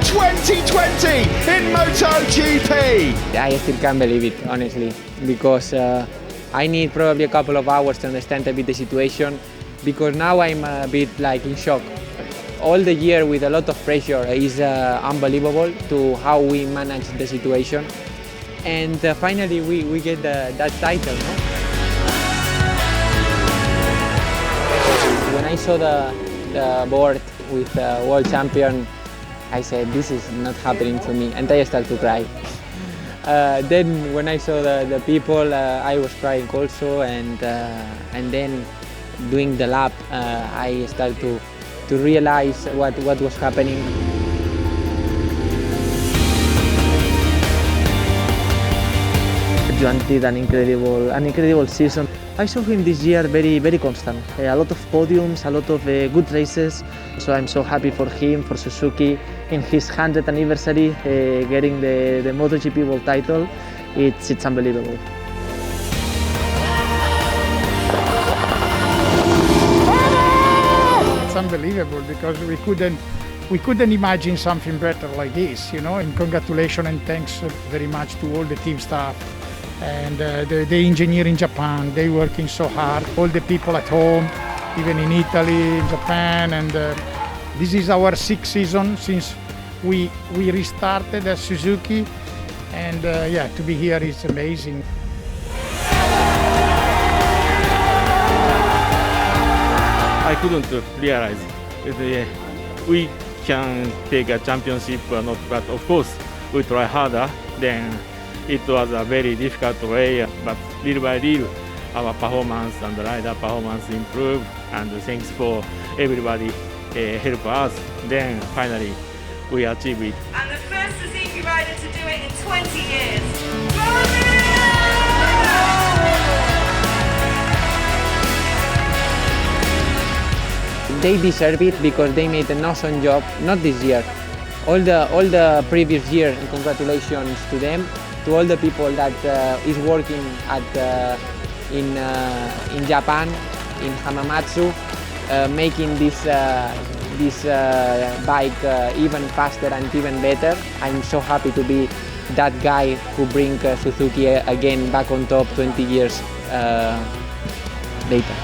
2020 in MotoGP. I still can't believe it, honestly, because I need probably a couple of hours to understand a bit the situation, because now I'm a bit like in shock. All the year with a lot of pressure is unbelievable to how we manage the situation, and finally we get that title. No? When I saw the board with world champion, I said, this is not happening to me, and I started to cry. Then when I saw the people, I was crying also, and then doing the lap, I started to realize what was happening. Joan did an incredible season. I saw him this year very constant. A lot of podiums, a lot of good races. So I'm so happy for him, for Suzuki, in his 100th anniversary, getting the MotoGP World title. It's unbelievable. It's unbelievable because we couldn't imagine something better like this, you know. And congratulations and thanks very much to all the team staff and the engineer in Japan. They working so hard. All the people at home, even in Italy, in Japan, and this is our 6th season since we restarted as Suzuki, and yeah, to be here is amazing. I couldn't realize that we can take a championship or not, but of course we try harder. Then it was a very difficult way, but little by little our performance and the rider performance improved, and thanks for everybody help us. Then finally we achieved it. And the first Suzuki rider to do it in 20 years. Joan Mir! They deserve it because they made an awesome job, not this year, all the previous year, and congratulations to them, to all the people that is working in Japan, in Hamamatsu, making this bike even faster and even better. I'm so happy to be that guy who bring Suzuki again back on top 20 years later.